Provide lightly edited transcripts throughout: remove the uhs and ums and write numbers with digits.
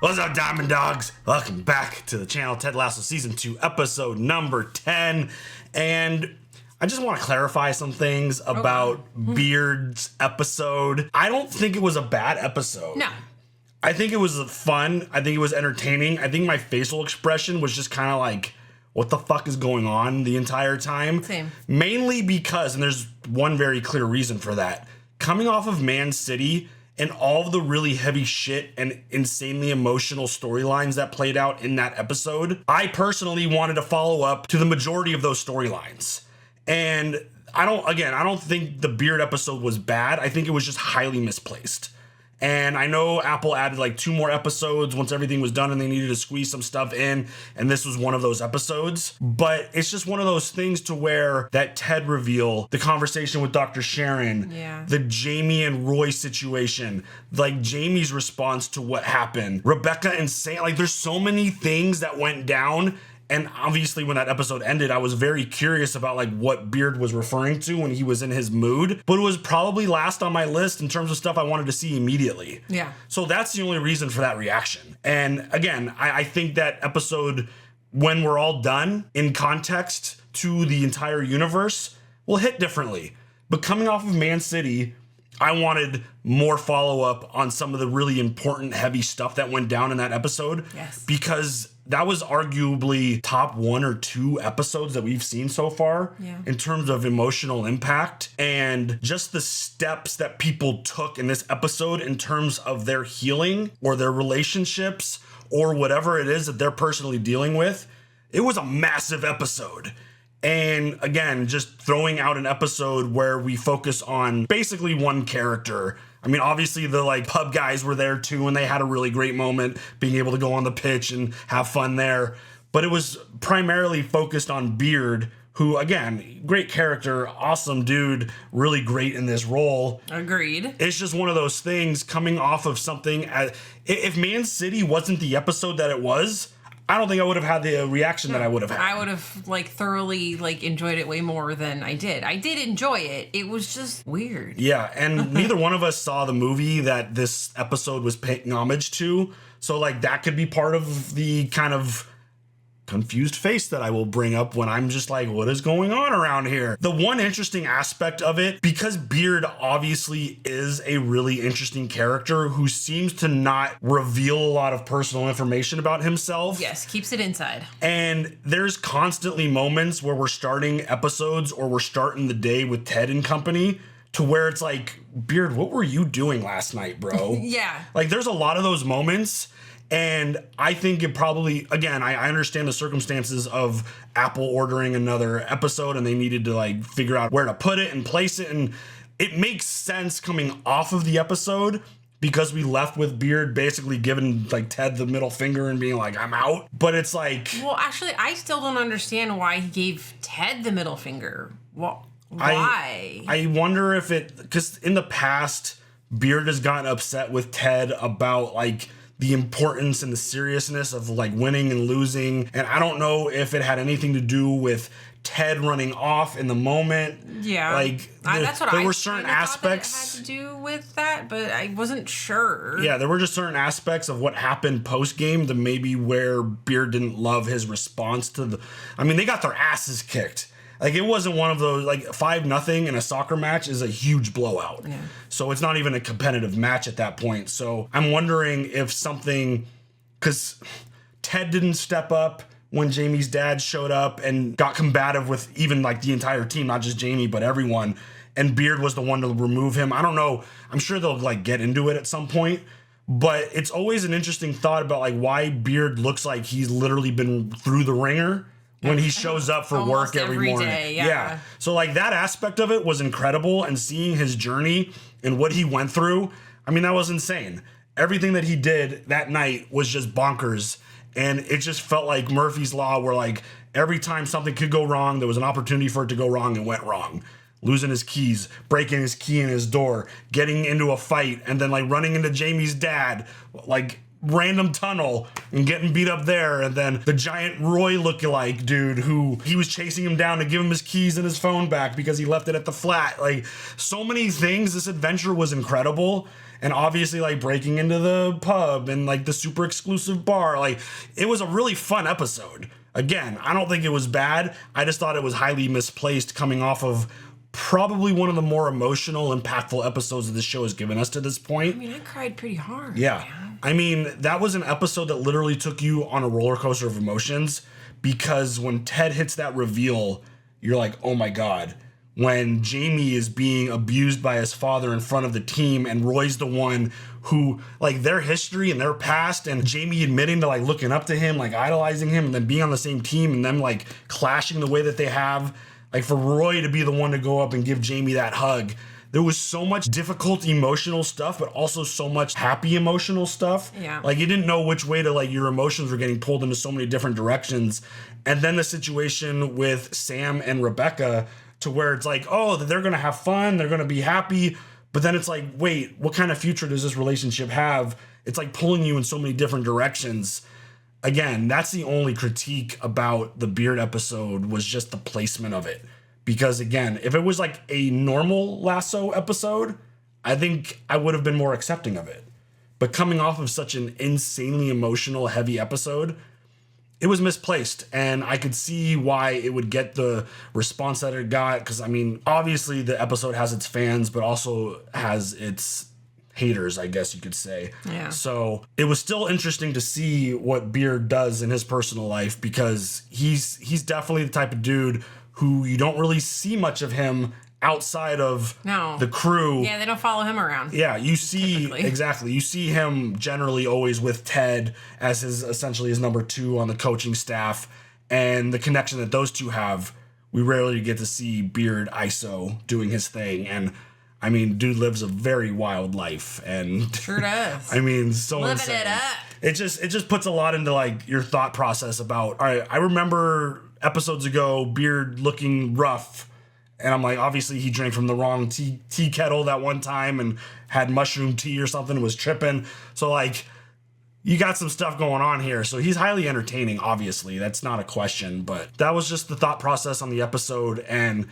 What's up, Diamond Dogs? Welcome back to the channel, Ted Lasso Season 2, episode number 10. And I just want to clarify some things about Beard's episode. I don't think it was a bad episode. No. I think it was fun. I think it was entertaining. I think my facial expression was just kind of like, what the fuck is going on the entire time? Same. Mainly because, and there's one very clear reason for that, coming off of Man City and all of the really heavy shit and insanely emotional storylines that played out in that episode, I personally wanted to follow up to the majority of those storylines. And I don't think the Beard episode was bad. I think it was just highly misplaced. And I know Apple added like 2 more episodes once everything was done and they needed to squeeze some stuff in. And this was one of those episodes. But it's just one of those things to where that Ted reveal, the conversation with Dr. Sharon, the Jamie and Roy situation, like Jamie's response to what happened, Rebecca and Sam, like there's so many things that went down. And obviously when that episode ended, I was very curious about like what Beard was referring to when he was in his mood, but it was probably last on my list in terms of stuff I wanted to see immediately. Yeah. So that's the only reason for that reaction. And again, I think that episode, when we're all done in context to the entire universe, will hit differently. But coming off of Man City, I wanted more follow-up on some of the really important, heavy stuff that went down in that episode. Yes. Because that was arguably top 1 or 2 episodes that we've seen so far in terms of emotional impact and just the steps that people took in this episode in terms of their healing or their relationships or whatever it is that they're personally dealing with. It was a massive episode. And again, just throwing out an episode where we focus on basically one character. I mean, obviously the like pub guys were there too, and they had a really great moment being able to go on the pitch and have fun there. But it was primarily focused on Beard, who again, great character, awesome dude, really great in this role. Agreed. It's just one of those things coming off of something. If Man City wasn't the episode that it was, I don't think I would have had the reaction that I would have had. I would have like thoroughly like enjoyed it way more than I did. I did enjoy it. It was just weird. Yeah, and neither one of us saw the movie that this episode was paying homage to. So like that could be part of the kind of confused face that I will bring up when I'm just like, what is going on around here? The one interesting aspect of it, because Beard obviously is a really interesting character who seems to not reveal a lot of personal information about himself. Yes, keeps it inside. And there's constantly moments where we're starting episodes or we're starting the day with Ted and company to where it's like, Beard, what were you doing last night, bro? Yeah. Like there's a lot of those moments. And I think it probably, again, I understand the circumstances of Apple ordering another episode and they needed to like figure out where to put it and place it. And it makes sense coming off of the episode because we left with Beard basically giving like Ted the middle finger and being like, I'm out. But it's like, well, actually, I still don't understand why he gave Ted the middle finger. Well, why? I wonder if because in the past, Beard has gotten upset with Ted about like the importance and the seriousness of like winning and losing. And I don't know if it had anything to do with Ted running off in the moment. Yeah. Like that's what there were certain aspects that it had to do with that, but I wasn't sure. Yeah, there were just certain aspects of what happened post game to maybe where Beard didn't love his response to they got their asses kicked. Like, it wasn't one of those, like, 5-0 in a soccer match is a huge blowout. Yeah. So it's not even a competitive match at that point. So I'm wondering if something, because Ted didn't step up when Jamie's dad showed up and got combative with even, like, the entire team, not just Jamie, but everyone. And Beard was the one to remove him. I don't know. I'm sure they'll, like, get into it at some point. But it's always an interesting thought about, like, why Beard looks like he's literally been through the ringer when he shows up for work every morning. Day, yeah. So like that aspect of it was incredible, and seeing his journey and what he went through, that was insane. Everything that he did that night was just bonkers, and it just felt like Murphy's Law, where like every time something could go wrong, there was an opportunity for it to go wrong and went wrong. Losing his keys, breaking his key in his door, getting into a fight, and then like running into Jamie's dad, like random tunnel and getting beat up there. And then the giant Roy lookalike dude who he was chasing him down to give him his keys and his phone back because he left it at the flat. Like, so many things. This adventure was incredible. And obviously, like, breaking into the pub and, like, the super exclusive bar. Like, it was a really fun episode. Again, I don't think it was bad. I just thought it was highly misplaced coming off of probably one of the more emotional, impactful episodes that this show has given us to this point. I mean, I cried pretty hard. Yeah. Man. I mean, that was an episode that literally took you on a roller coaster of emotions, because when Ted hits that reveal, you're like, oh my God. When Jamie is being abused by his father in front of the team and Roy's the one who, like, their history and their past, and Jamie admitting to, like, looking up to him, like, idolizing him, and then being on the same team and them, like, clashing the way that they have. Like, for Roy to be the one to go up and give Jamie that hug. There was so much difficult emotional stuff, but also so much happy emotional stuff. Yeah. Like, you didn't know which way to, like, your emotions were getting pulled into so many different directions. And then the situation with Sam and Rebecca, to where it's like, oh, they're going to have fun, they're going to be happy. But then it's like, wait, what kind of future does this relationship have? It's like pulling you in so many different directions. Again, that's the only critique about the Beard episode, was just the placement of it. Because again, if it was like a normal Lasso episode, I think I would have been more accepting of it. But coming off of such an insanely emotional, heavy episode, it was misplaced, and I could see why it would get the response that it got, because, I mean, obviously the episode has its fans, but also has its haters, I guess you could say. Yeah. So it was still interesting to see what Beard does in his personal life, because he's definitely the type of dude who you don't really see much of him outside of the crew. Yeah, they don't follow him around. Yeah, you see, typically. exactly. You see him generally always with Ted as essentially his number 2 on the coaching staff, and the connection that those two have. We rarely get to see Beard ISO doing his thing, and I mean, dude lives a very wild life, and Sure does. I mean, so Living insane. it up. It just puts a lot into, like, your thought process about, all right, I remember episodes ago Beard looking rough. And I'm like, obviously he drank from the wrong tea kettle that one time and had mushroom tea or something, was tripping. So, like, you got some stuff going on here. So he's highly entertaining, obviously. That's not a question. But that was just the thought process on the episode. And,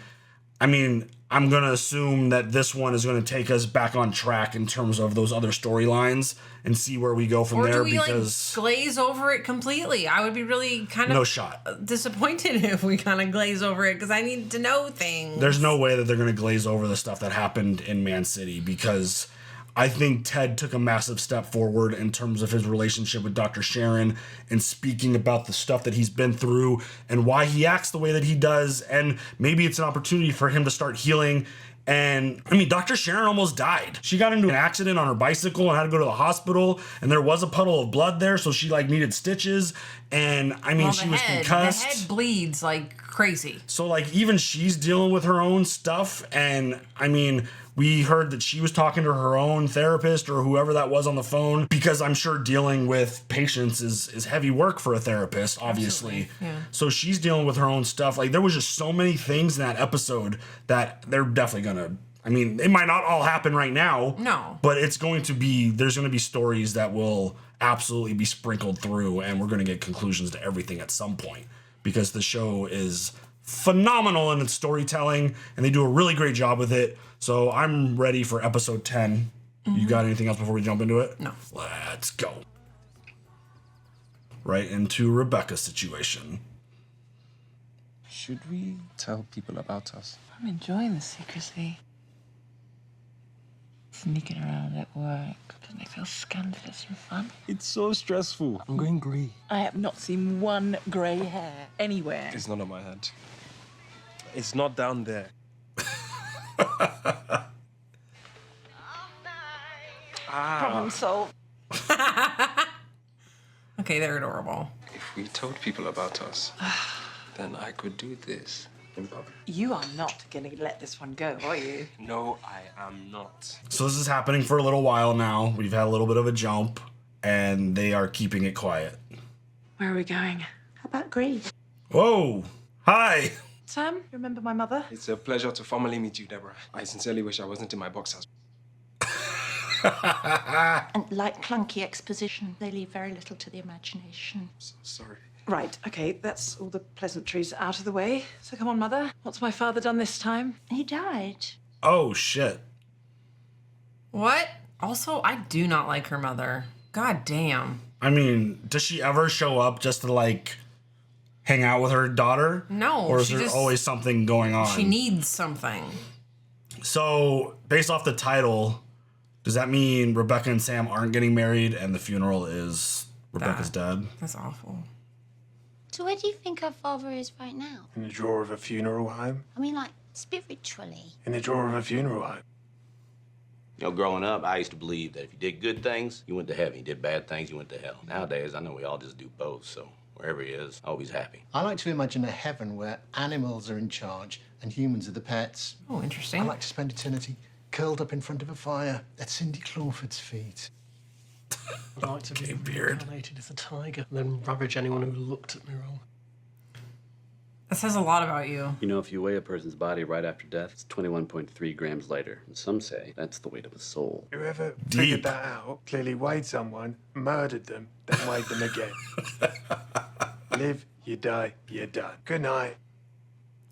I mean, I'm going to assume that this one is going to take us back on track in terms of those other storylines and see where we go from Or there. do we, because like, glaze over it completely? I would be really kind of no shot. disappointed if we kind of glaze over it, because I need to know things. There's no way that they're going to glaze over the stuff that happened in Man City, because I think Ted took a massive step forward in terms of his relationship with Dr. Sharon and speaking about the stuff that he's been through and why he acts the way that he does. And maybe it's an opportunity for him to start healing. And I mean, Dr. Sharon almost died. She got into an accident on her bicycle and had to go to the hospital, and there was a puddle of blood there, so she, like, needed stitches. And I mean, she was concussed. The head bleeds like crazy. So, like, even she's dealing with her own stuff. And I mean, we heard that she was talking to her own therapist or whoever that was on the phone, because I'm sure dealing with patients is heavy work for a therapist, obviously. Yeah. So she's dealing with her own stuff. Like, there was just so many things in that episode that they're definitely gonna, I mean, it might not all happen right now. No. But it's going to be, there's going to be stories that will absolutely be sprinkled through, and we're going to get conclusions to everything at some point, because the show is phenomenal in its storytelling, and they do a really great job with it. So I'm ready for episode 10. You got anything else before we jump into it? No. Let's go. Right into Rebecca's situation. Should we tell people about us? I'm enjoying the secrecy. Sneaking around at work. Doesn't it feel scandalous and fun? It's so stressful. I'm going grey. I have not seen one grey hair anywhere. It's not on my head. It's not down there. Problem solved. Okay, they're adorable. If we told people about us, then I could do this in public. You are not going to let this one go, are you? No, I am not. So this is happening for a little while now. We've had a little bit of a jump, and they are keeping it quiet. Where are we going? How about Greece? Whoa. Hi. Sam, you remember my mother? It's a pleasure to formally meet you, Deborah. I sincerely wish I wasn't in my boxers. And like clunky exposition, they leave very little to the imagination. Sorry. Right, okay, that's all the pleasantries out of the way. So come on, Mother. What's my father done this time? He died. Oh, shit. What? Also, I do not like her mother. God damn. I mean, does she ever show up just to, like, hang out with her daughter? No, Or is she there just- always something going on? She needs something. So, based off the title, does that mean Rebecca and Sam aren't getting married and the funeral is Rebecca's dad? That's awful. So where do you think her father is right now? In the drawer of a funeral home? I mean, like, spiritually. In the drawer of a funeral home? You know, growing up, I used to believe that if you did good things, you went to heaven. You did bad things, you went to hell. Nowadays, I know we all just do both, so wherever he is, I hope he's happy. I like to imagine a heaven where animals are in charge and humans are the pets. Oh, interesting. I like to spend eternity curled up in front of a fire at Cindy Crawford's feet. I'd like to be reincarnated as a tiger and then ravage anyone who looked at me wrong. That says a lot about you. You know, if you weigh a person's body right after death, it's 21.3 grams lighter. And some say that's the weight of a soul. Whoever figured that out clearly weighed someone, murdered them, then weighed them again. Live, you die, you're done. Good night.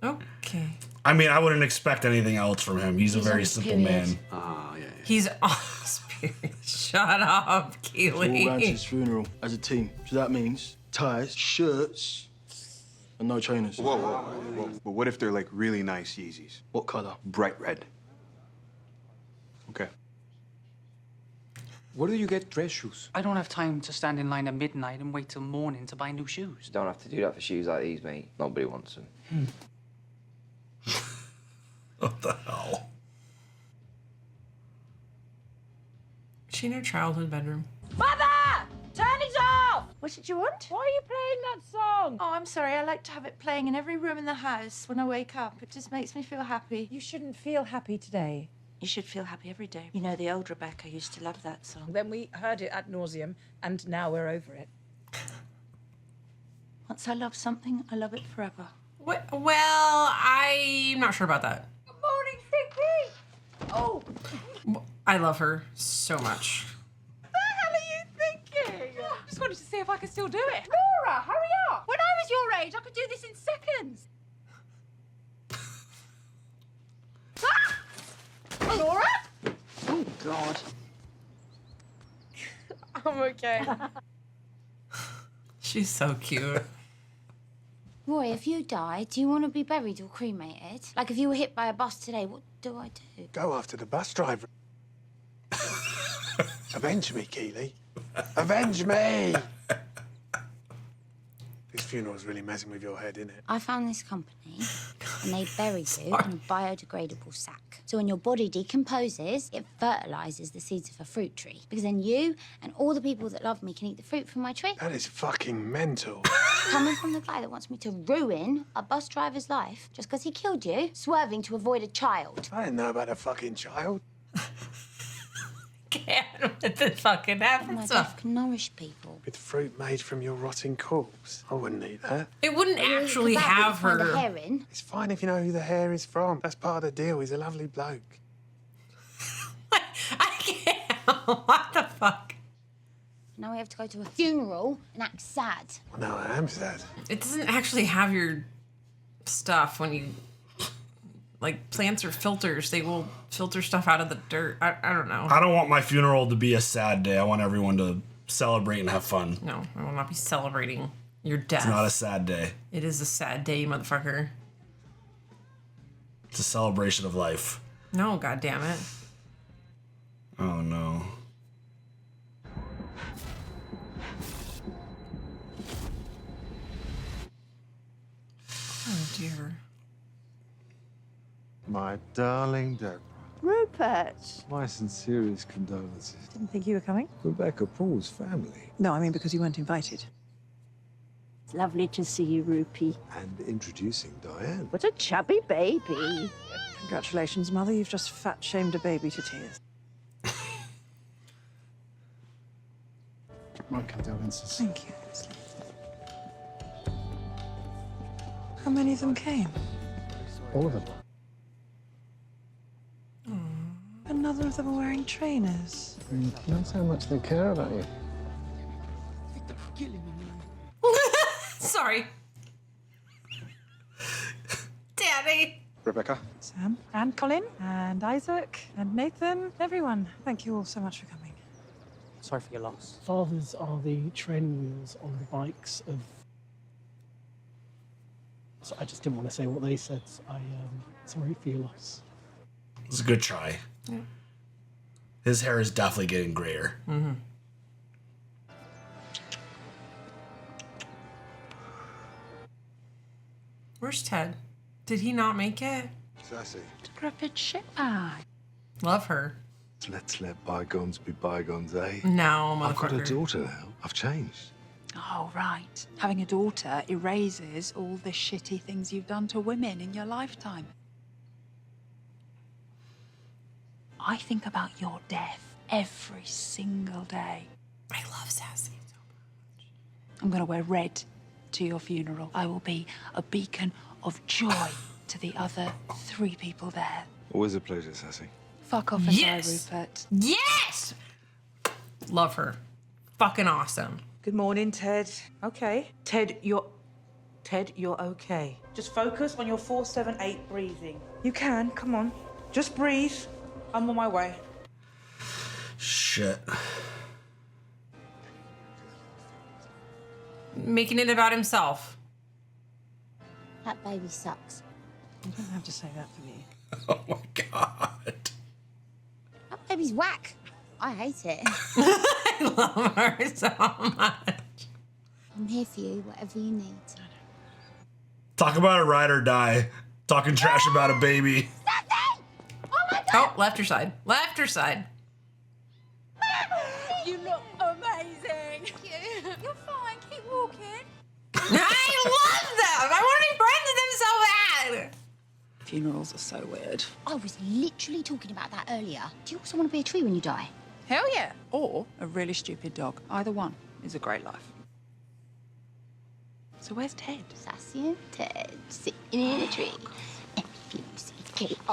Okay. I mean, I wouldn't expect anything else from him. He's a very simple man. Ah, yeah. He's on spirit. Shut up, We're all going to Keely. his funeral as a team. So that means ties, shirts, and no trainers. Whoa. But what if they're like really nice Yeezys? What colour? Bright red. Okay. Where do you get dress shoes? I don't have time to stand in line at midnight and wait till morning to buy new shoes. Don't have to do that for shoes like these, mate. Nobody wants them. What the hell? Is she in her childhood bedroom? Mother! Turn it off! What did you want? Why are you playing that song? Oh, I'm sorry. I like to have it playing in every room in the house when I wake up. It just makes me feel happy. You shouldn't feel happy today. You should feel happy every day. You know, the old Rebecca used to love that song. Then we heard it ad nauseum, and now we're over it. Once I love something, I love it forever. What? Well, I'm not sure about that. Good morning, Vicky! Oh! I love her so much. What the hell are you thinking? Just wanted to see if I could still do it. Laura, hurry up! When I was your age, I could do this in seconds. Laura? Oh, God. I'm okay. She's so cute. Roy, if you die, do you want to be buried or cremated? Like, if you were hit by a bus today, what do I do? Go after the bus driver. Avenge me, Keely. Avenge me! This funeral's really messing with your head, isn't it? I found this company, and they bury you in a biodegradable sack. So when your body decomposes, it fertilises the seeds of a fruit tree. Because then you and all the people that love me can eat the fruit from my tree. That is fucking mental. Coming from the guy that wants me to ruin a bus driver's life just because he killed you, swerving to avoid a child. I didn't know about a fucking child. Can't with this fucking My episode. death can nourish people. With fruit made from your rotting corpse. I wouldn't eat that. It wouldn't actually Could that have be find her. the hair in? It's fine if you know who the hair is from. That's part of the deal. He's a lovely bloke. I can't. What the fuck? Now we have to go to a funeral and act sad. Well, no, I am sad. It doesn't actually have your stuff when you. Like, plants or filters, they will filter stuff out of the dirt. I don't know. I don't want my funeral to be a sad day. I want everyone to celebrate and have fun. No, I will not be celebrating your death. It's not a sad day. It is a sad day, motherfucker. It's a celebration of life. No, god damn it. Oh no. Oh dear. My darling Deborah, Rupert. my sincerest condolences. Didn't think you were coming. Rebecca Paul's family. No, I mean because you weren't invited. It's lovely to see you, Rupee. And introducing Diane. What a chubby baby. Congratulations, Mother. You've just fat-shamed a baby to tears. My condolences. Thank you. How many of them came? All of them. A another of them are wearing trainers. That's how much they care about you. Sorry. Daddy. Rebecca? Sam, and Colin, and Isaac, and Nathan, everyone. Thank you all so much for coming. Sorry for your loss. Fathers are the training wheels on the bikes of... So I just didn't want to say what they said. Sorry for your loss. It was a good try. Yeah. His hair is definitely getting grayer. Mm-hmm. Where's Ted? Did he not make it? Sassy. Decrepit shitbag. Love her. Let's let bygones be bygones, eh? No, I've got a motherfucker. daughter now. I've changed. Oh, right. Having a daughter erases all the shitty things you've done to women in your lifetime. I think about your death every single day. I love Sassy so much. I'm going to wear red to your funeral. I will be a beacon of joy to the other 3 people there. Always a pleasure, Sassy. Fuck off and Yes! die, Rupert. Yes! Love her. Fucking awesome. Good morning, Ted. Okay. Ted, you're okay. Just focus on your 4-7-8 breathing. You can, come on. Just breathe. I'm on my way. Shit. Making it about himself. That baby sucks. You don't have to say that for me. Oh my god. That baby's whack. I hate it. I love her so much. I'm here for you, whatever you need. Talk about a ride or die. Talking trash about a baby. Oh, left her side. Left her side. You look amazing. Thank you. You're fine. Keep walking. I love them. I want to be friends with them so bad. Funerals are so weird. I was literally talking about that earlier. Do you also want to be a tree when you die? Hell yeah. Or a really stupid dog. Either one is a great life. So where's Ted? Sassy and Ted sitting in a tree. I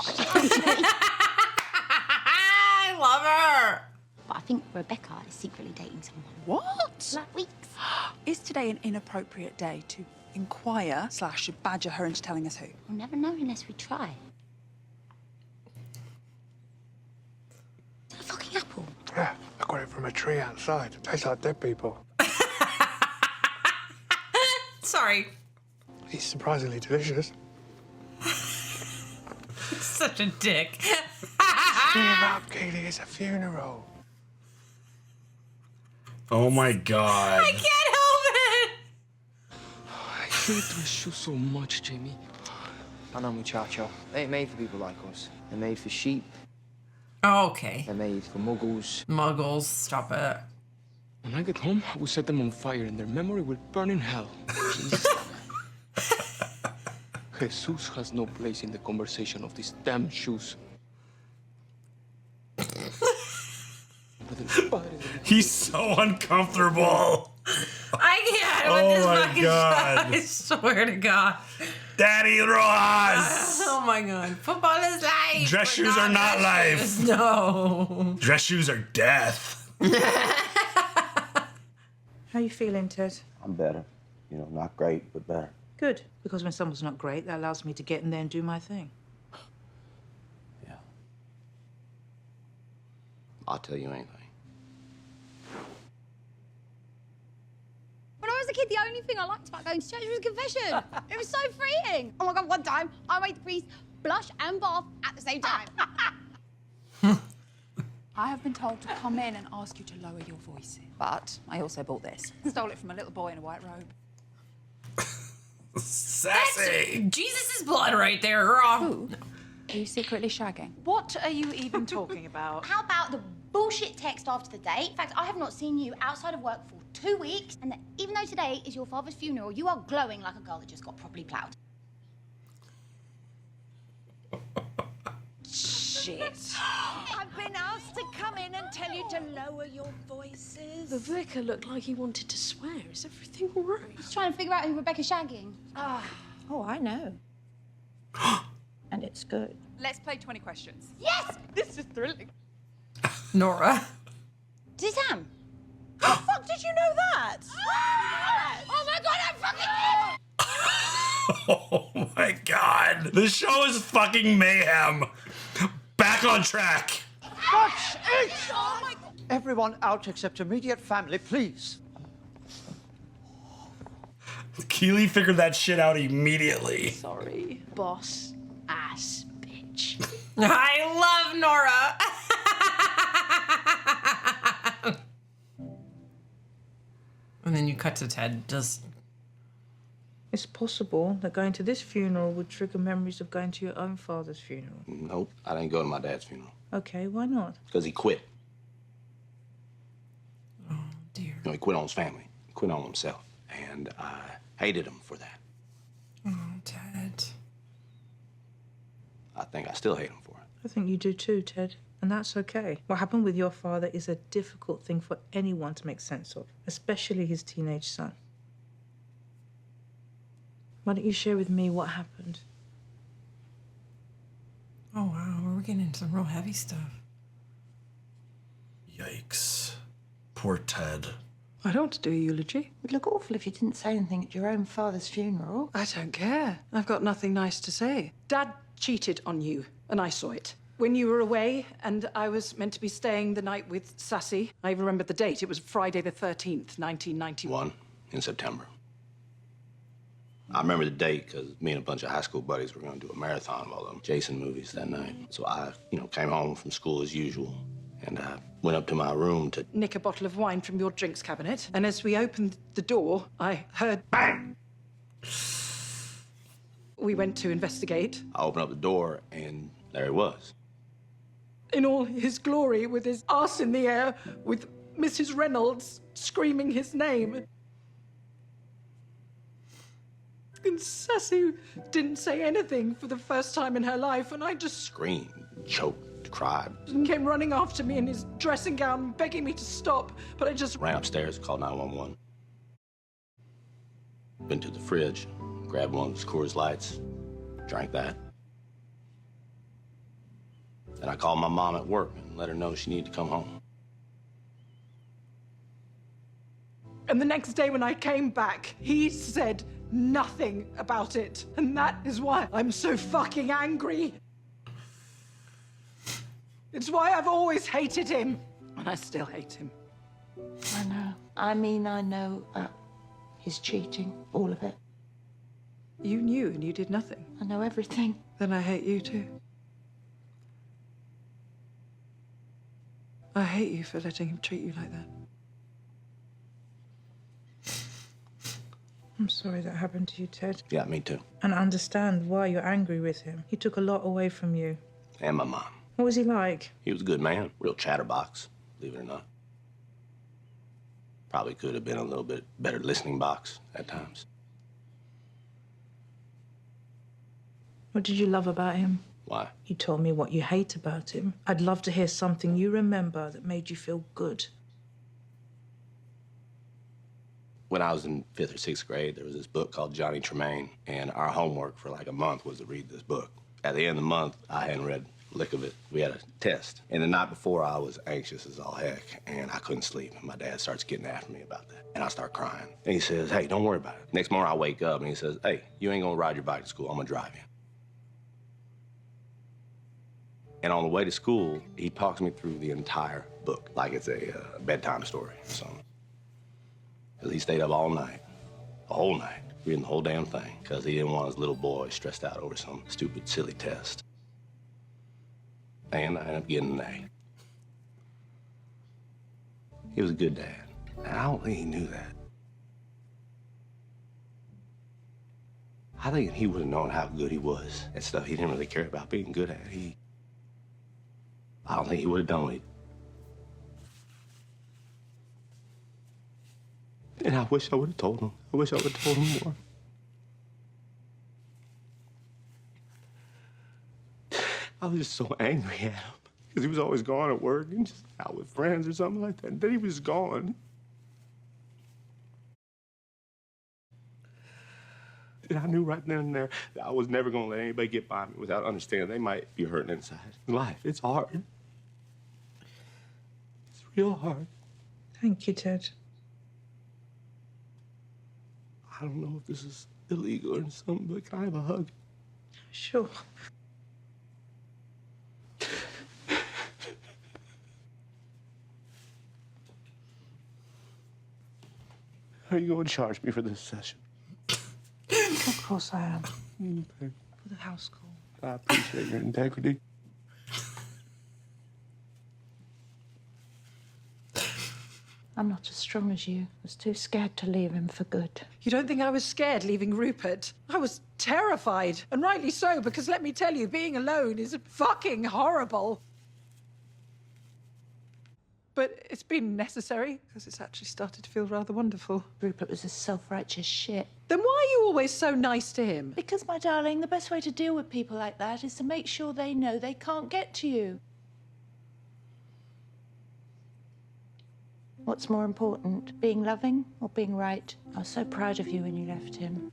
love her. But I think Rebecca is secretly dating someone. What? Like weeks. Is today an inappropriate day to inquire / badger her into telling us who? We'll never know unless we try. Is that a fucking apple? Yeah, I got it from a tree outside. Tastes like dead people. Sorry. It's surprisingly delicious. Such a dick. Cheer up, Keely. It's a funeral. Oh my god. I can't help it. I hate dress shoes so much, Jamie. I know, muchacho. They ain't made for people like us. They're made for sheep. Oh, okay. They're made for muggles. Muggles, stop it. When I get home, I will set them on fire and their memory will burn in hell. Jesus has no place in the conversation of these damn shoes. He's so uncomfortable. I can't Oh with this my fucking God. shot. I swear to God. Daddy Ross. Oh my God. Football is life. Dress but shoes are not dress life. shoes. No. Dress shoes are death. How you feeling, Ted? I'm better. You know, not great, but better. Good. Because when someone's not great, that allows me to get in there and do my thing. I'll tell you anything. When I was a kid, the only thing I liked about going to church was confession. It was so freeing. Oh my God, one time I made the priest blush and bath at the same time. I have been told to come in and ask you to lower your voices. But I also bought this. Stole it from a little boy in a white robe. Sassy. Jesus' blood right there, girl. Who? Are you secretly shagging? What are you even talking about? How about the bullshit text after the date? In fact, I have not seen you outside of work for 2 weeks, and that even though today is your father's funeral, you are glowing like a girl that just got properly ploughed. Shit. I've been asked to come in and tell you to lower your voices. The vicar looked like he wanted to swear. Is everything all right? Just trying to figure out who Rebecca's shagging. Oh, I know. And it's good. Let's play 20 questions. Yes! This is thrilling. Nora. Sam. How the fuck did you know that? Oh my god, I'm fucking Oh my god. This show is fucking mayhem. Back on track. That's it! Everyone out except immediate family, please. Keely figured that shit out immediately. Sorry, boss ass bitch. I love Nora. And then you cut to Ted just... It's possible that going to this funeral would trigger memories of going to your own father's funeral. Nope, I didn't go to my dad's funeral. Okay, why not? Because he quit. Oh, dear. You know, he quit on his family. He quit on himself. And I hated him for that. Oh, Ted. I think I still hate him for it. I think you do too, Ted. And that's okay. What happened with your father is a difficult thing for anyone to make sense of, especially his teenage son. Why don't you share with me what happened? Oh, wow. We're getting into some real heavy stuff. Yikes. Poor Ted. I don't want to do a eulogy. It would look awful if you didn't say anything at your own father's funeral. I don't care. I've got nothing nice to say. Dad cheated on you, and I saw it. When you were away, and I was meant to be staying the night with Sassy. I even remember the date. It was Friday the 13th, 1991. In September. I remember the date because me and a bunch of high school buddies were going to do a marathon of all them Jason movies that night. So I, came home from school as usual, and I went up to my room to Nick a bottle of wine from your drinks cabinet, and as we opened the door, I heard bang. We went to investigate. I opened up the door, and there he was. In all his glory, with his ass in the air, with Mrs. Reynolds screaming his name. And Sassy didn't say anything for the first time in her life, and I just Screamed, choked, cried. and came running after me in his dressing gown, begging me to stop, but I just Ran upstairs, called 911. Went to the fridge, grabbed one of his Coors Lights, drank that. Then I called my mom at work and let her know she needed to come home. And the next day when I came back, he said nothing about it. And that is why I'm so fucking angry. It's why I've always hated him. And I still hate him. I know. I know his cheating, all of it. You knew and you did nothing. I know everything. Then I hate you too. I hate you for letting him treat you like that. I'm sorry that happened to you, Ted. Yeah, me too. And I understand why you're angry with him. He took a lot away from you. And my mom. What was he like? He was a good man. Real chatterbox, believe it or not. Probably could have been a little bit better listening box at times. What did you love about him? Why? You told me what you hate about him. I'd love to hear something you remember that made you feel good. When I was in 5th or 6th grade, there was this book called Johnny Tremaine, and our homework for like a month was to read this book. At the end of the month, I hadn't read a lick of it. We had a test. And the night before, I was anxious as all heck, and I couldn't sleep. And my dad starts getting after me about that. And I start crying. And he says, hey, don't worry about it. Next morning, I wake up, and he says, hey, you ain't gonna ride your bike to school. I'm gonna drive you. And on the way to school, he talks me through the entire book like it's a bedtime story or something. Because he stayed up all night, the whole night, reading the whole damn thing, because he didn't want his little boy stressed out over some stupid, silly test. And I ended up getting an A. He was a good dad, and I don't think he knew that. I think if he would have known how good he was at stuff he didn't really care about being good at, I don't think he would have done it. And I wish I would have told him. I wish I would have told him more. I was just so angry at him because he was always gone at work and just out with friends or something like that. And then he was gone. And I knew right then and there that I was never going to let anybody get by me without understanding they might be hurting inside. Life, it's hard. Your heart. Thank you, Ted. I don't know if this is illegal or something, but can I have a hug? Sure. Are you going to charge me for this session? Of course I am. Okay. For the house call. I appreciate your integrity. I'm not as strong as you. I was too scared to leave him for good. You don't think I was scared leaving Rupert? I was terrified, and rightly so, because let me tell you, being alone is fucking horrible. But it's been necessary, because it's actually started to feel rather wonderful. Rupert was a self-righteous shit. Then why are you always so nice to him? Because, my darling, the best way to deal with people like that is to make sure they know they can't get to you. What's more important, being loving or being right? I was so proud of you when you left him.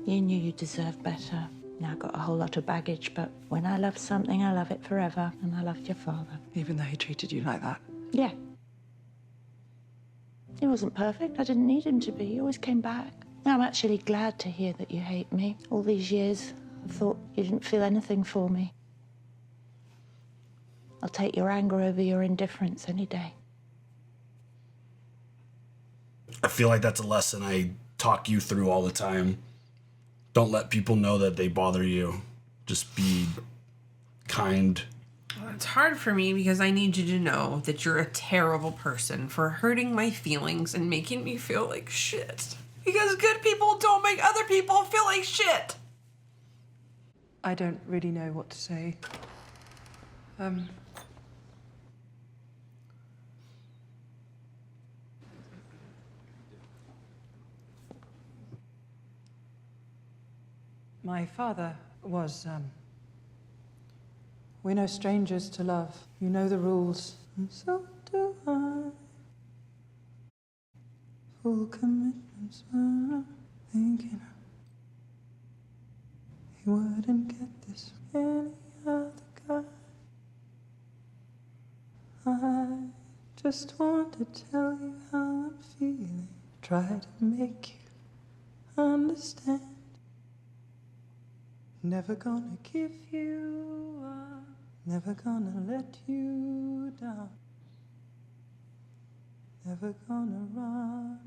You knew you deserved better. Now I've got a whole lot of baggage, but when I love something, I love it forever, and I loved your father. Even though he treated you like that? Yeah. He wasn't perfect. I didn't need him to be. He always came back. Now I'm actually glad to hear that you hate me. All these years, I thought you didn't feel anything for me. I'll take your anger over your indifference any day. I feel like that's a lesson I talk you through all the time. Don't let people know that they bother you. Just be kind. Well, it's hard for me because I need you to know that you're a terrible person for hurting my feelings and making me feel like shit. Because good people don't make other people feel like shit. I don't really know what to say. My father was, we're no strangers to love. You know the rules. And so do I. Full commitments when I'm thinking he wouldn't get this from any other guy. I just want to tell you how I'm feeling. Try to make you understand. Never gonna give you up, never gonna let you down, never gonna run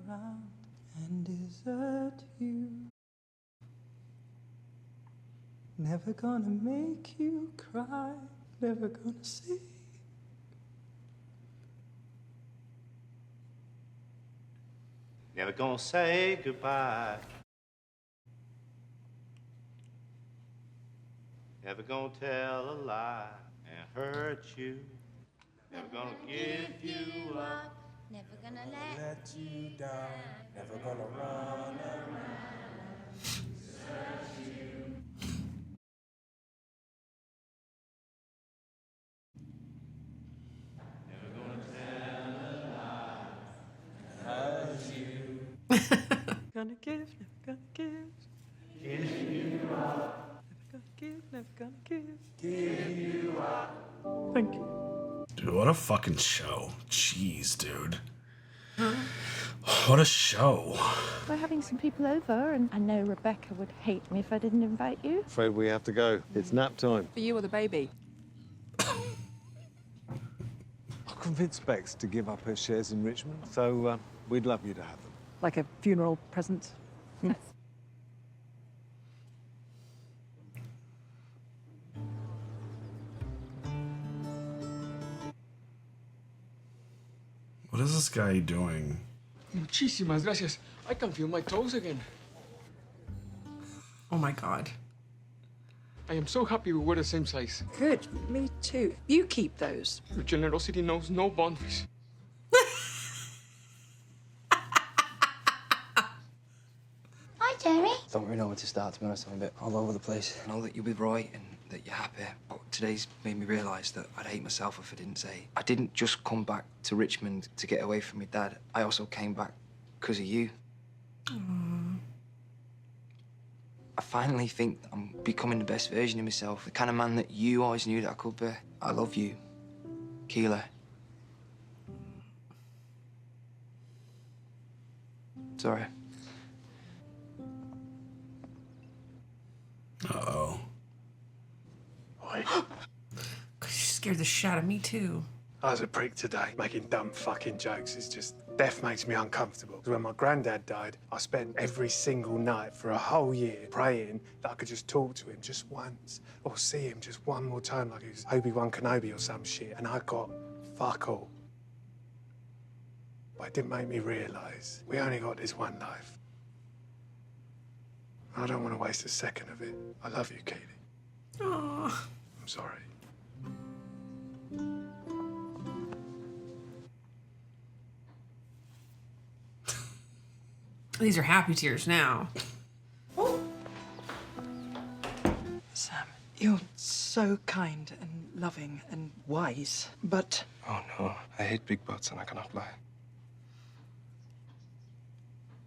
around and desert you, never gonna make you cry, never gonna say Never gonna say goodbye. Never gonna tell a lie and hurt you. Never gonna give you up. Never gonna let you down. Never gonna run around. Desert you. Never gonna tell a lie and hurt you. gonna give, never gonna give. Give you up. Never gonna give. Give you up. Thank you. Dude, what a fucking show. Jeez, dude. What a show. We're having some people over, and I know Rebecca would hate me if I didn't invite you. Afraid we have to go. It's nap time. For you or the baby? I'll convince Bex to give up her shares in Richmond, so we'd love you to have them. Like a funeral present? What is this guy doing? Muchísimas gracias. I can feel my toes again. Oh my god. I am so happy we were the same size. Good, me too. You keep those. Your generosity knows no boundaries. Hi, Jerry. Don't really know where to start, to be honest. I'm a bit all over the place. I know that you'll be right and that you're happy, but today's made me realise that I'd hate myself if I didn't say. I didn't just come back to Richmond to get away from my dad. I also came back because of you. I finally think that I'm becoming the best version of myself, the kind of man that you always knew that I could be. I love you, Keela. Sorry. Uh-oh. You scared the shit out of me, too. I was a prick today, making dumb fucking jokes. It's just, death makes me uncomfortable. When my granddad died, I spent every single night for a whole year praying that I could just talk to him just once, or see him just one more time like he was Obi-Wan Kenobi or some shit, and I got fuck all. But it didn't make me realise we only got this one life. I don't want to waste a second of it. I love you, Katie. Aww. I'm sorry. These are happy tears now. Sam, you're so kind and loving and wise, but... Oh no, I hate big butts and I cannot lie.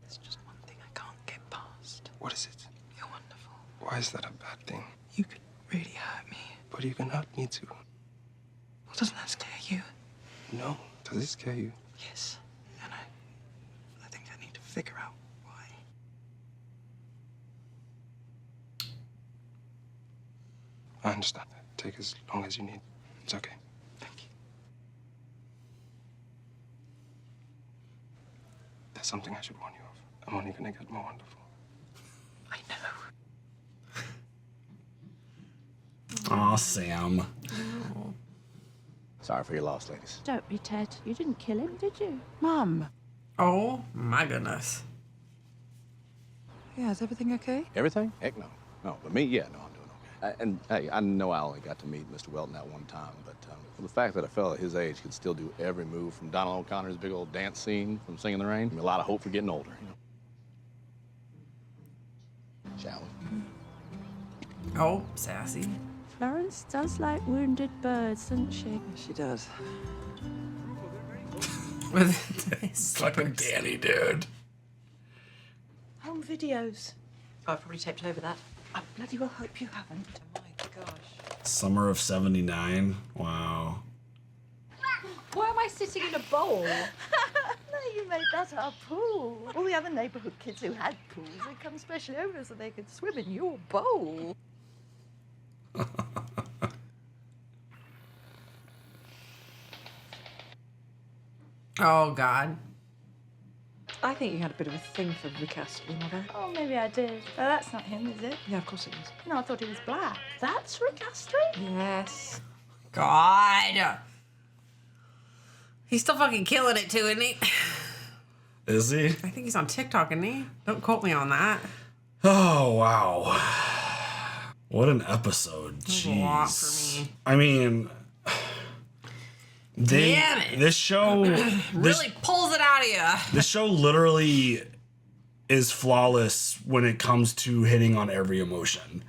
There's just one thing I can't get past. What is it? You're wonderful. Why is that a bad thing? You could really hurt me. But you can hurt me too. Well, doesn't that scare you? No. Does it scare you? Yes. And I think I need to figure out why. I understand. Take as long as you need. It's okay. Thank you. There's something I should warn you of. I'm only gonna get more wonderful. I know. Aw, Sam. Oh. Sorry for your loss, ladies. Don't be, Ted. You didn't kill him, did you? Mum. Oh, my goodness. Yeah, is everything okay? Everything? Heck no. No, but me, yeah, no, I'm doing okay. And hey, I know I only got to meet Mr. Welton that one time, but for the fact that a fella his age could still do every move from Donald O'Connor's big old dance scene from Singing in the Rain, give me a lot of hope for getting older, you know. Shall we? Oh, sassy. Florence does like wounded birds, doesn't she? She does. With Fucking Danny, dude. Home videos. Oh, I've probably taped over that. I bloody well hope you haven't. Oh my gosh. Summer of 79. Wow. Why am I sitting in a bowl? No, you made that our pool. All the other neighbourhood kids who had pools had come specially over so they could swim in your bowl. Oh, God. I think you had a bit of a thing for Rick Astley, Mother. Oh, maybe I did. Oh, that's not him, is it? Yeah, of course it is. No, I thought he was black. That's Rick Astley? Yes. God. He's still fucking killing it, too, isn't he? Is he? I think he's on TikTok, isn't he? Don't quote me on that. Oh, wow. What an episode. That was Jeez. a lot for me. I mean, Damn it. This show really pulls it out of you. This show literally is flawless when it comes to hitting on every emotion.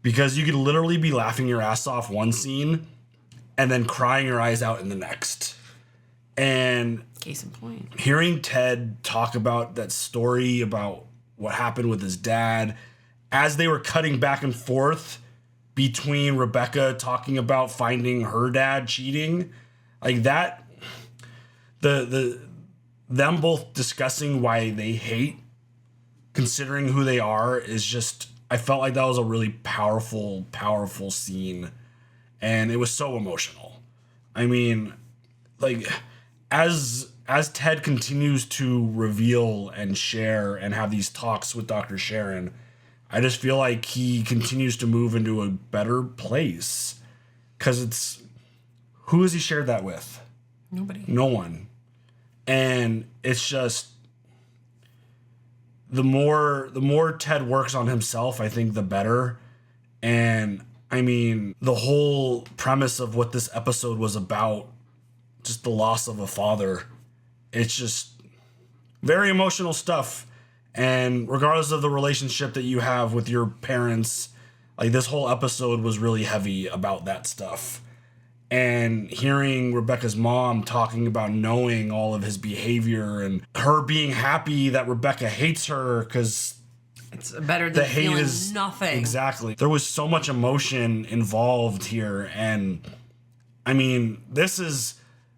Because you could literally be laughing your ass off one scene and then crying your eyes out in the next. And case in point, hearing Ted talk about that story about what happened with his dad as they were cutting back and forth between Rebecca talking about finding her dad cheating, like that, them both discussing why they hate considering who they are is just, I felt like that was a really powerful scene, and it was so emotional. I mean, like, as Ted continues to reveal and share and have these talks with Dr. Sharon, I just feel like he continues to move into a better place. Because it's... Who has he shared that with? Nobody. No one. And it's just... The more Ted works on himself, I think the better. And, I mean, the whole premise of what this episode was about, just the loss of a father, it's just very emotional stuff. And regardless of the relationship that you have with your parents, like, this whole episode was really heavy about that stuff. And hearing Rebecca's mom talking about knowing all of his behavior and her being happy that Rebecca hates her because it's better the than hate feeling is nothing. Exactly. There was so much emotion involved here, and I mean, this is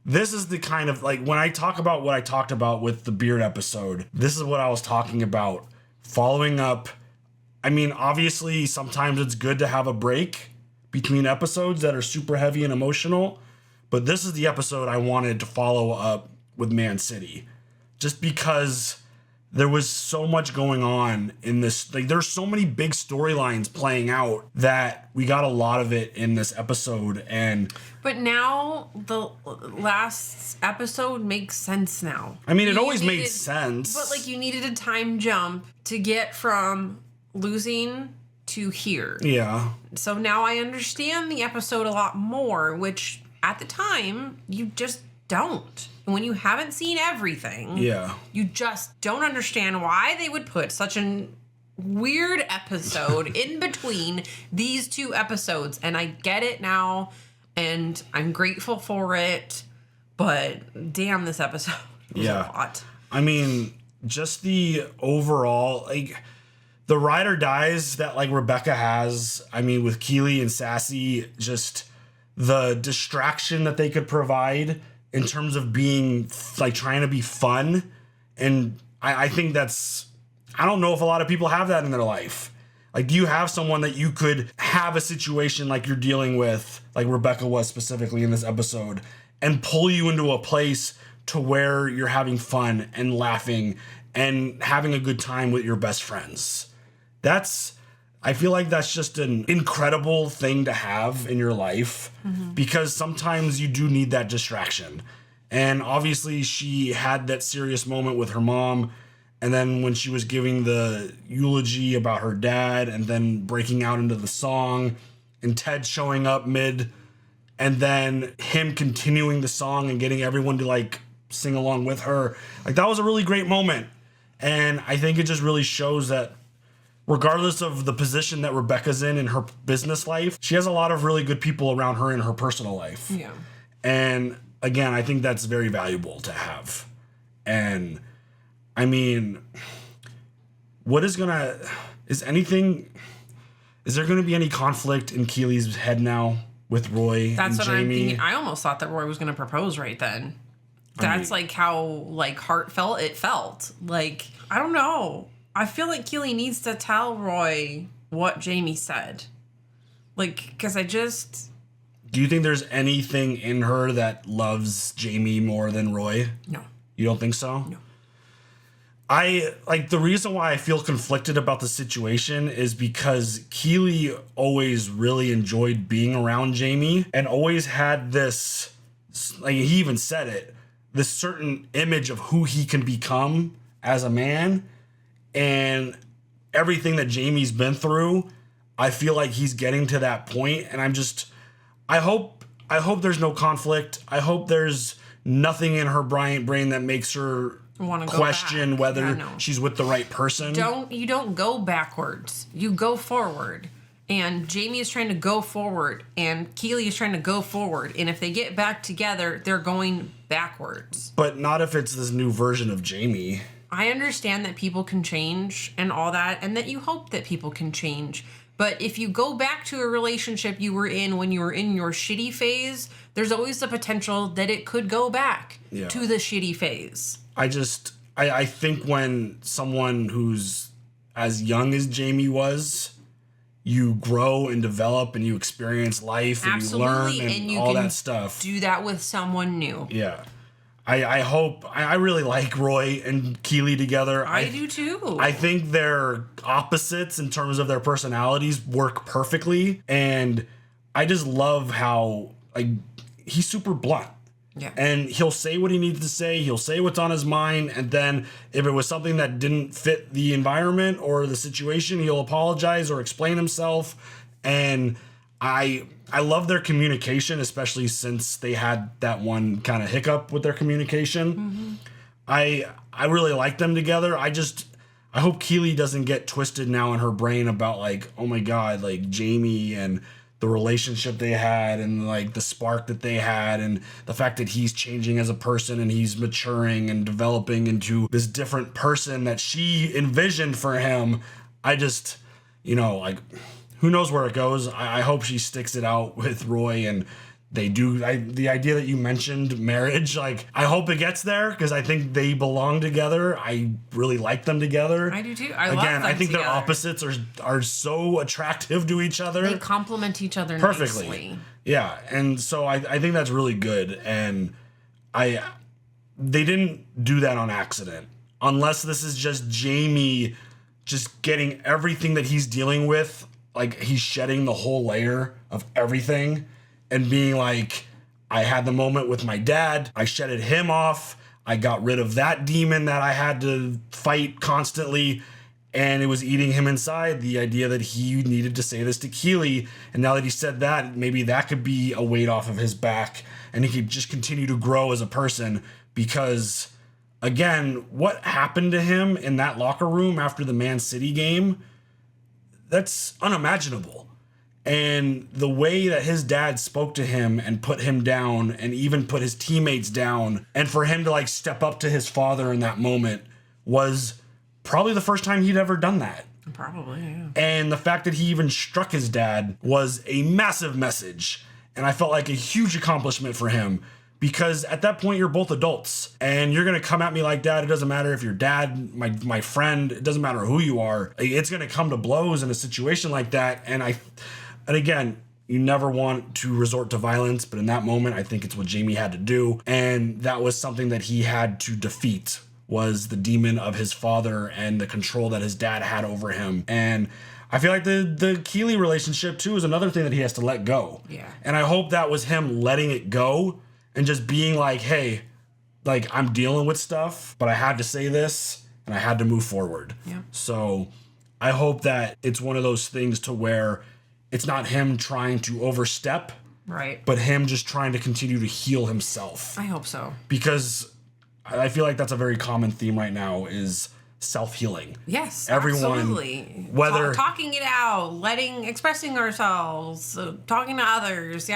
this is the kind of, like, when I talk about what I talked about with the beard episode, this is what I was talking about. Following up, I mean, obviously, sometimes it's good to have a break between episodes that are super heavy and emotional, but this is the episode I wanted to follow up with Man City. Just because there was so much going on in this, like, there's so many big storylines playing out that we got a lot of it in this episode. And but now the last episode makes sense now. I mean, it always made sense, but like, you needed a time jump to get from losing to here. Yeah. So now I understand the episode a lot more, which at the time you just don't. And when you haven't seen everything, yeah, you just don't understand why they would put such a weird episode in between these two episodes. And I get it now, and I'm grateful for it. But damn, this episode was a lot. I mean, just the overall, like, the ride or dies that, like, Rebecca has, I mean, with Keely and Sassy, just the distraction that they could provide in terms of being, like, trying to be fun. And I think that's, I don't know if a lot of people have that in their life. Like, do you have someone that you could have a situation like you're dealing with, like Rebecca was specifically in this episode, and pull you into a place to where you're having fun and laughing and having a good time with your best friends? I feel like that's just an incredible thing to have in your life, because sometimes you do need that distraction. And obviously she had that serious moment with her mom, and then when she was giving the eulogy about her dad and then breaking out into the song and Ted showing up mid, and then him continuing the song and getting everyone to, like, sing along with her. Like, that was a really great moment. And I think it just really shows that regardless of the position that Rebecca's in her business life, she has a lot of really good people around her in her personal life. Yeah. And again, I think that's very valuable to have. And I mean, is there going to be any conflict in Keely's head now with Roy That's and what Jamie? I'm thinking. I almost thought that Roy was going to propose right then. That's like how, like, heartfelt it felt. Like, I don't know. I feel like Keely needs to tell Roy what Jamie said. Like, because Do you think there's anything in her that loves Jamie more than Roy? No. You don't think so? No. The reason why I feel conflicted about the situation is because Keely always really enjoyed being around Jamie and always had this, like, he even said it, this certain image of who he can become as a man. And everything that Jamie's been through, I feel like he's getting to that point. And I hope there's no conflict. I hope there's nothing in her brain that makes her question whether she's with the right person. You don't go backwards. You go forward. And Jamie is trying to go forward, and Keely is trying to go forward. And if they get back together, they're going backwards. But not if it's this new version of Jamie. I understand that people can change and all that, and that you hope that people can change. But if you go back to a relationship you were in when you were in your shitty phase, there's always the potential that it could go back to the shitty phase. I think when someone who's as young as Jamie was, you grow and develop and you experience life and you learn and you all can that stuff. Do that with someone new. Yeah. I really like Roy and Keely together. I do too. I think their opposites in terms of their personalities work perfectly. And I just love how, like, he's super blunt. Yeah. And he'll say what he needs to say. He'll say what's on his mind. And then if it was something that didn't fit the environment or the situation, he'll apologize or explain himself. And I love their communication, especially since they had that one kind of hiccup with their communication. I really like them together. I hope Keely doesn't get twisted now in her brain about, like, oh my God, like, Jamie and the relationship they had and, like, the spark that they had and the fact that he's changing as a person and he's maturing and developing into this different person that she envisioned for him. I just, like, who knows where it goes. I hope she sticks it out with Roy and they do. The idea that you mentioned marriage, like, I hope it gets there because I think they belong together. I really like them together. I do too. I love them I think together. their opposites are so attractive to each other. They complement each other perfectly. nicely. Yeah, and so I think that's really good, and they didn't do that on accident. Unless this is just Jamie just getting everything that he's dealing with, like he's shedding the whole layer of everything and being like, I had the moment with my dad, I shedded him off, I got rid of that demon that I had to fight constantly, and it was eating him inside. The idea that he needed to say this to Keely, and now that he said that, maybe that could be a weight off of his back, and he could just continue to grow as a person. Because, again, what happened to him in that locker room after the Man City game, that's unimaginable. And the way that his dad spoke to him and put him down and even put his teammates down, and for him to like step up to his father in that moment was probably the first time he'd ever done that. Probably, yeah. And the fact that he even struck his dad was a massive message. And I felt like a huge accomplishment for him, because at that point you're both adults and you're going to come at me like that. It doesn't matter if you're dad, my friend, it doesn't matter who you are. It's going to come to blows in a situation like that. And again, you never want to resort to violence, but in that moment, I think it's what Jamie had to do. And that was something that he had to defeat, was the demon of his father and the control that his dad had over him. And I feel like the Keely relationship too is another thing that he has to let go. Yeah. And I hope that was him letting it go and just being like, hey, like, I'm dealing with stuff, but I had to say this and I had to move forward. Yeah. So I hope that it's one of those things to where it's not him trying to overstep, right, but him just trying to continue to heal himself. I hope so. Because I feel like that's a very common theme right now, is self-healing. Yes, everyone, absolutely. whether talking it out, expressing ourselves, talking to others,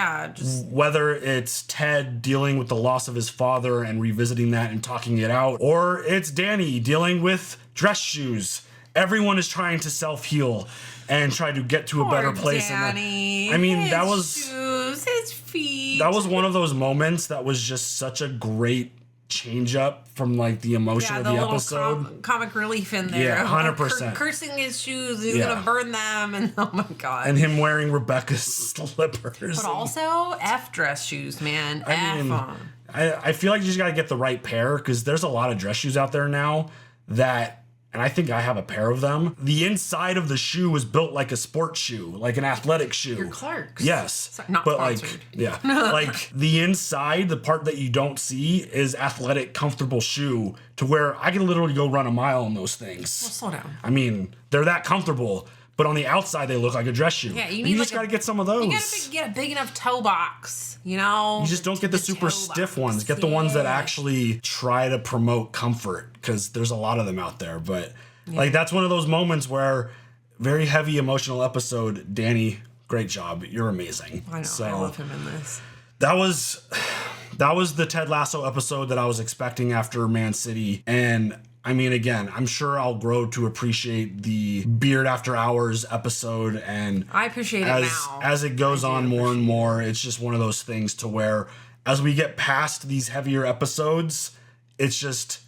whether it's Ted dealing with the loss of his father and revisiting that and talking it out, or it's Danny dealing with dress shoes. Everyone is trying to self-heal and try to get to a better place. Danny, and I mean, that was shoes, his feet. That was one of those moments that was just such a great change up from like the emotion of the episode. Comic relief in there. Yeah, 100%. Cursing his shoes, he's gonna burn them, and oh my god. And him wearing Rebecca's slippers. But also dress shoes, man. I feel like you just gotta get the right pair, because there's a lot of dress shoes out there now that, and I think I have a pair of them, the inside of the shoe was built like a sports shoe, like an athletic shoe. Your Clarks. Yes. Not but sponsored. like the inside, the part that you don't see, is athletic, comfortable shoe, to where I can literally go run a mile in those things. Well, slow down. I mean, they're that comfortable, but on the outside they look like a dress shoe. Yeah, you just gotta get some of those. You gotta get a big enough toe box, you know? You just don't get the super stiff ones. Get the ones that actually try to promote comfort, because there's a lot of them out there. But like, that's one of those moments where, very heavy emotional episode. Danny, great job. You're amazing. I know. So, I love him in this. That was the Ted Lasso episode that I was expecting after Man City. And I mean, again, I'm sure I'll grow to appreciate the Beard After Hours episode. And I appreciate it now. As it goes on more and more, it's just one of those things to where, as we get past these heavier episodes, it's just,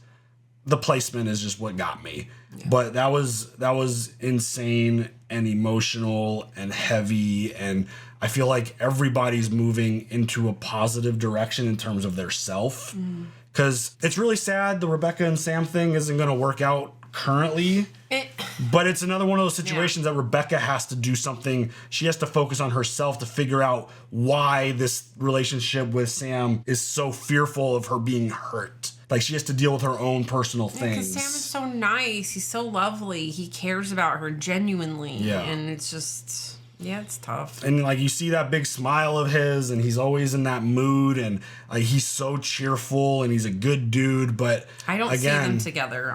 the placement is just what got me. Yeah. But that was insane and emotional and heavy, and I feel like everybody's moving into a positive direction in terms of their self. Because it's really sad the Rebecca and Sam thing isn't going to work out currently. But it's another one of those situations that Rebecca has to do something. She has to focus on herself to figure out why this relationship with Sam is so fearful of her being hurt. Like, she has to deal with her own personal things. Because Sam is so nice. He's so lovely. He cares about her genuinely. Yeah. And it's just, it's tough. And like, you see that big smile of his, and he's always in that mood, and he's so cheerful, and he's a good dude. But I don't see them together,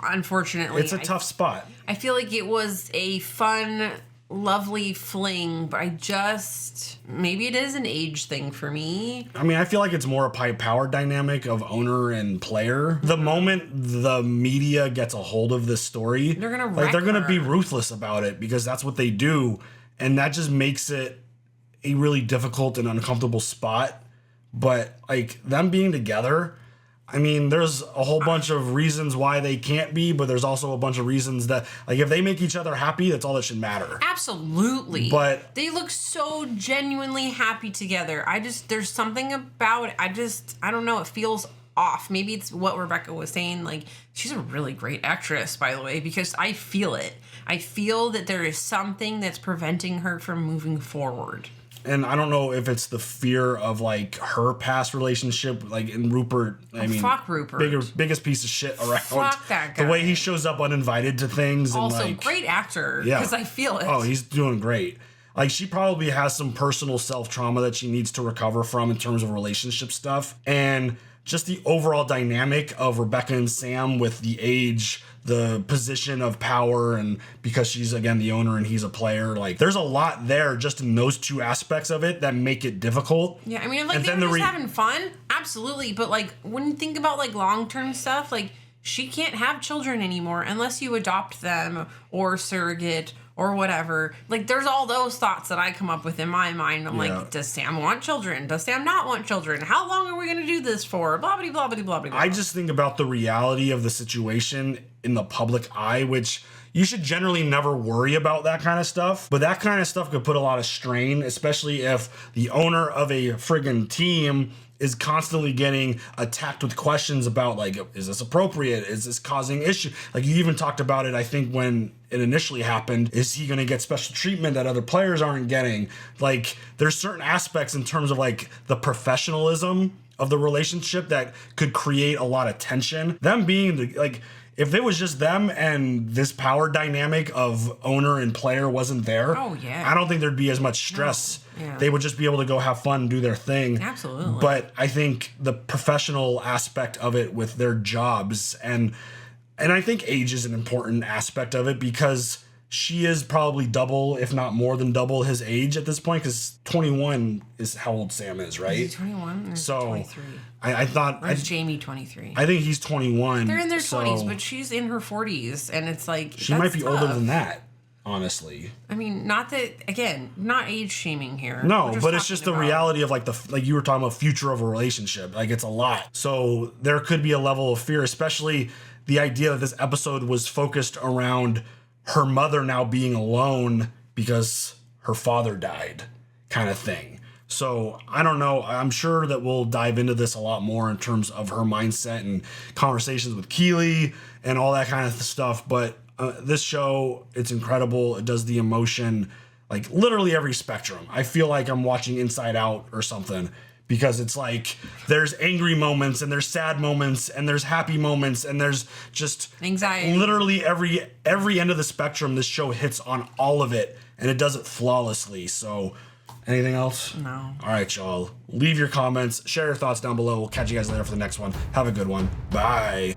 unfortunately. It's a tough spot. I feel like it was a fun, lovely fling, but maybe it is an age thing for me. I mean, I feel like it's more a power dynamic of owner and player. The moment the media gets a hold of this story, they're gonna be ruthless about it, because that's what they do, and that just makes it a really difficult and uncomfortable spot. But like them being together, I mean, there's a whole bunch of reasons why they can't be, but there's also a bunch of reasons that, like, if they make each other happy, that's all that should matter. Absolutely. But they look so genuinely happy together. There's something about it. I don't know. It feels off. Maybe it's what Rebecca was saying. Like, she's a really great actress, by the way, because I feel it. I feel that there is something that's preventing her from moving forward. And I don't know if it's the fear of like her past relationship, like in Rupert. Fuck Rupert. Biggest piece of shit around. Fuck that guy. The way he shows up uninvited to things. Also, and like, great actor. Yeah. Because I feel it. Oh, he's doing great. Like, she probably has some personal self-trauma that she needs to recover from in terms of relationship stuff. And just the overall dynamic of Rebecca and Sam with the age, the position of power, and because she's, again, the owner and he's a player. Like, there's a lot there just in those two aspects of it that make it difficult. Yeah, I mean, like, they were just having fun. Absolutely. But, like, when you think about, like, long-term stuff, like, she can't have children anymore unless you adopt them or surrogate or whatever. Like, there's all those thoughts that I come up with in my mind. I'm like, does Sam want children? Does Sam not want children? How long are we going to do this for? Blah, blah, blah, blah, blah, blah. I just think about the reality of the situation in the public eye, which you should generally never worry about that kind of stuff. But that kind of stuff could put a lot of strain, especially if the owner of a friggin' team is constantly getting attacked with questions about, like, is this appropriate? Is this causing issue? Like, you even talked about it, I think, when it initially happened. Is he going to get special treatment that other players aren't getting? Like, there's certain aspects in terms of, like, the professionalism of the relationship that could create a lot of tension. Them being, like, if it was just them and this power dynamic of owner and player wasn't there, I don't think there'd be as much stress. No. Yeah. They would just be able to go have fun and do their thing. Absolutely. But I think the professional aspect of it with their jobs, and I think age is an important aspect of it, because she is probably double, if not more than double his age at this point, because 21 is how old Sam is, right? Is he 21 or so 23? I thought... Or is Jamie 23? I think he's 21. They're in their 20s, but she's in her 40s, and it's like, she might be older than that, honestly. I mean, not that, again, not age shaming here. No, but it's just the reality of, like, like you were talking about, future of a relationship. Like, it's a lot. So there could be a level of fear, especially the idea that this episode was focused around her mother now being alone because her father died, kind of thing. So I don't know. I'm sure that we'll dive into this a lot more in terms of her mindset and conversations with Keeley and all that kind of stuff. But this show, it's incredible. It does the emotion, like, literally every spectrum. I feel like I'm watching Inside Out or something, because it's like there's angry moments and there's sad moments and there's happy moments and there's just anxiety. Literally every end of the spectrum, this show hits on all of it, and it does it flawlessly. So anything else? No. All right, y'all. Leave your comments. Share your thoughts down below. We'll catch you guys later for the next one. Have a good one. Bye.